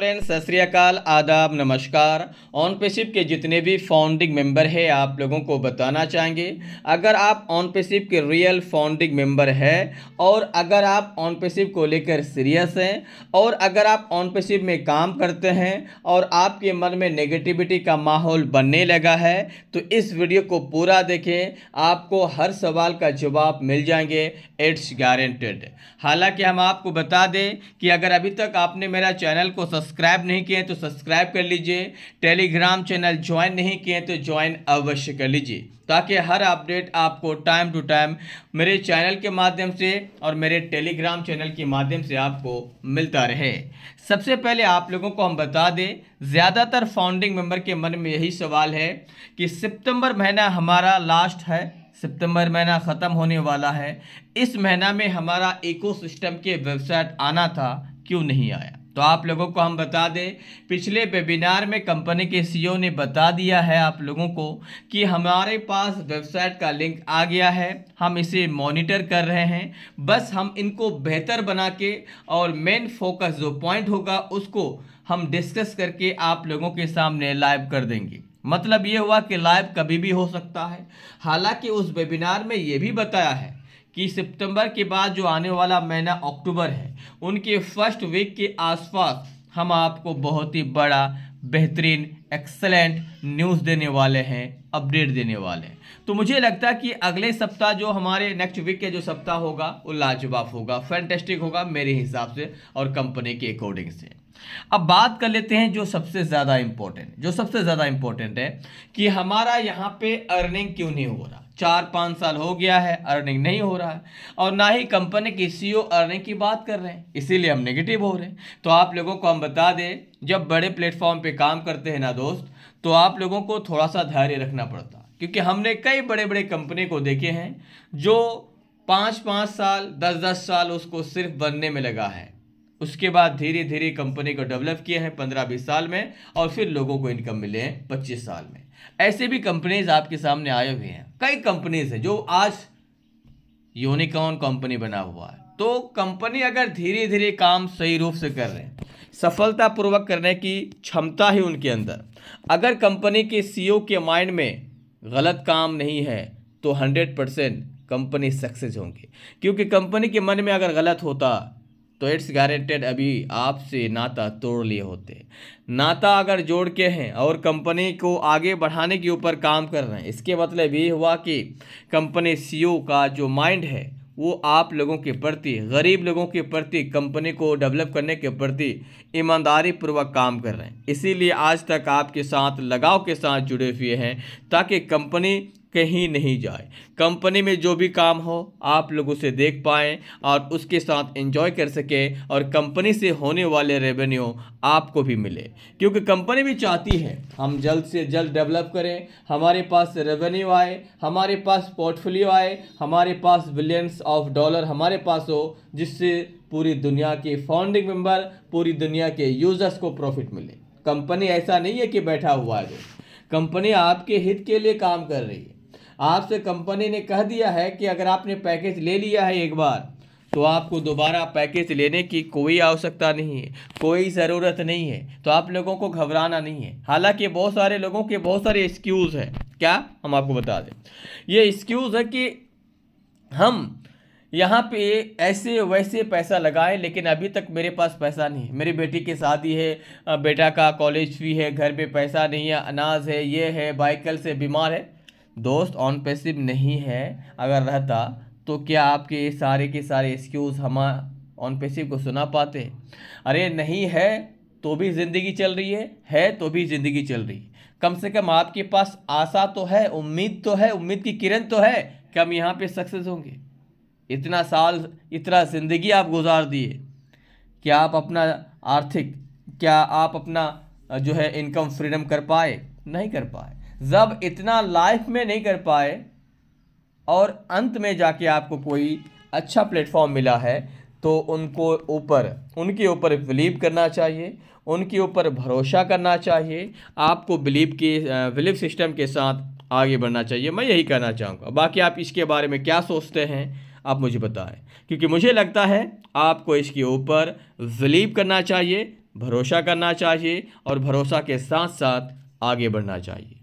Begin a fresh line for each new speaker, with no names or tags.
Friends, सत श्री अकाल, आदाब, नमस्कार। ऑन पेसिव के जितने भी फाउंडिंग मेंबर हैं आप लोगों को बताना चाहेंगे, अगर आप ऑन पेसिव के रियल फाउंडिंग मेंबर हैं और अगर आप ऑन पेसिव को लेकर सीरियस हैं और अगर आप ऑन पेसिव में काम करते हैं और आपके मन में नेगेटिविटी का माहौल बनने लगा है तो इस वीडियो को पूरा देखें, आपको हर सवाल का जवाब मिल जाएंगे, इट्स गारंटेड। हालांकि हम आपको बता दें कि अगर अभी तक आपने मेरा चैनल को सब्सक्राइब नहीं किए तो सब्सक्राइब कर लीजिए, टेलीग्राम चैनल ज्वाइन नहीं किए तो ज्वाइन अवश्य कर लीजिए ताकि हर अपडेट आपको टाइम टू टाइम मेरे चैनल के माध्यम से और मेरे टेलीग्राम चैनल के माध्यम से आपको मिलता रहे। सबसे पहले आप लोगों को हम बता दें, ज़्यादातर फाउंडिंग मेंबर के मन में यही सवाल है कि सितंबर महीना हमारा लास्ट है, सितंबर महीना ख़त्म होने वाला है, इस महीना में हमारा इकोसिस्टम के वेबसाइट आना था, क्यों नहीं आया। तो आप लोगों को हम बता दें, पिछले वेबिनार में कंपनी के सीईओ ने बता दिया है आप लोगों को कि हमारे पास वेबसाइट का लिंक आ गया है, हम इसे मॉनिटर कर रहे हैं, बस हम इनको बेहतर बना के और मेन फोकस जो पॉइंट होगा उसको हम डिस्कस करके आप लोगों के सामने लाइव कर देंगे। मतलब ये हुआ कि लाइव कभी भी हो सकता है। हालांकि उस वेबिनार में ये भी बताया है कि सितंबर के बाद जो आने वाला महीना अक्टूबर है, उनके फर्स्ट वीक के आसपास हम आपको बहुत ही बड़ा बेहतरीन एक्सेलेंट न्यूज़ देने वाले हैं, अपडेट देने वाले हैं। तो मुझे लगता है कि अगले सप्ताह जो हमारे नेक्स्ट वीक के जो सप्ताह होगा वो लाजवाब होगा, फैंटास्टिक होगा मेरे हिसाब से और कंपनी के अकॉर्डिंग से। अब बात कर लेते हैं जो सबसे ज़्यादा इम्पोर्टेंट है कि हमारा यहाँ पे अर्निंग क्यों नहीं हो रहा। 4-5 साल हो गया है, अर्निंग नहीं हो रहा है और ना ही कंपनी के सीईओ अर्निंग की बात कर रहे हैं, इसीलिए हम नेगेटिव हो रहे हैं। तो आप लोगों को हम बता दें, जब बड़े प्लेटफॉर्म पे काम करते हैं ना दोस्त, तो आप लोगों को थोड़ा सा धैर्य रखना पड़ता, क्योंकि हमने कई बड़े बड़े कंपनी को देखे हैं जो 5-5 साल 10-10 साल उसको सिर्फ बनने में लगा है, उसके बाद धीरे धीरे कंपनी को डेवलप किए हैं 15-20 साल में और फिर लोगों को इनकम मिले हैं 25 साल में। ऐसे भी कंपनीज आपके सामने आए हुए हैं, कई कंपनीज हैं जो आज यूनिकॉर्न कंपनी बना हुआ है। तो कंपनी अगर धीरे धीरे काम सही रूप से कर रहे हैं, सफलतापूर्वक करने की क्षमता है उनके अंदर, अगर कंपनी के सीईओ के माइंड में गलत काम नहीं है तो 100% कंपनी सक्सेस होंगी। क्योंकि कंपनी के मन में अगर गलत होता तो इट्स गारंटेड अभी आपसे नाता तोड़ लिए होते। नाता अगर जोड़ के हैं और कंपनी को आगे बढ़ाने के ऊपर काम कर रहे हैं, इसके मतलब ये हुआ कि कंपनी सीईओ का जो माइंड है वो आप लोगों के प्रति, गरीब लोगों के प्रति, कंपनी को डेवलप करने के प्रति ईमानदारी पूर्वक काम कर रहे हैं। इसीलिए आज तक आपके साथ लगाव के साथ जुड़े हुए हैं ताकि कंपनी कहीं नहीं जाए, कंपनी में जो भी काम हो आप लोग उसे देख पाएँ और उसके साथ एंजॉय कर सकें और कंपनी से होने वाले रेवेन्यू आपको भी मिले। क्योंकि कंपनी भी चाहती है हम जल्द से जल्द डेवलप करें, हमारे पास रेवेन्यू आए, हमारे पास पोर्टफोलियो आए, हमारे पास बिलियंस ऑफ डॉलर हमारे पास हो, जिससे पूरी दुनिया के फाउंडिंग मेंबर, पूरी दुनिया के यूजर्स को प्रॉफिट मिले। कंपनी ऐसा नहीं है कि बैठा हुआ है, कंपनी आपके हित के लिए काम कर रही है। आपसे कंपनी ने कह दिया है कि अगर आपने पैकेज ले लिया है एक बार तो आपको दोबारा पैकेज लेने की कोई आवश्यकता नहीं है, कोई ज़रूरत नहीं है। तो आप लोगों को घबराना नहीं है। हालांकि बहुत सारे लोगों के बहुत सारे एक्सक्यूज़ हैं। क्या हम आपको बता दें, ये एक्सक्यूज़ है कि हम यहाँ पे ऐसे वैसे पैसा लगाए लेकिन अभी तक मेरे पास पैसा नहीं है, मेरी बेटी की शादी है, बेटा का कॉलेज फी है, घर पे पैसा नहीं है, अनाज है, ये है, बाइकल से बीमार है। दोस्त, ऑन पैसिव नहीं है, अगर रहता तो क्या आपके सारे के सारे एक्सक्यूज़ हम ऑन पैसिव को सुना पाते? अरे नहीं है तो भी ज़िंदगी चल रही है तो भी ज़िंदगी चल रही है। कम से कम आपके पास आशा तो है, उम्मीद तो है, उम्मीद की किरण तो है कि हम यहाँ पे सक्सेस होंगे। इतना साल, इतना ज़िंदगी आप गुजार दिए, क्या आप अपना आर्थिक, क्या आप अपना जो है इनकम फ्रीडम कर पाए? नहीं कर पाए। जब इतना लाइफ में नहीं कर पाए और अंत में जाके आपको कोई अच्छा प्लेटफॉर्म मिला है तो उनके ऊपर बिलीव करना चाहिए, उनके ऊपर भरोसा करना चाहिए, आपको बिलीव सिस्टम के साथ आगे बढ़ना चाहिए। मैं यही कहना चाहूँगा। बाकी आप इसके बारे में क्या सोचते हैं आप मुझे बताएं, क्योंकि मुझे लगता है आपको इसके ऊपर बिलीव करना चाहिए भरोसा करना चाहिए और भरोसा के साथ साथ आगे बढ़ना चाहिए।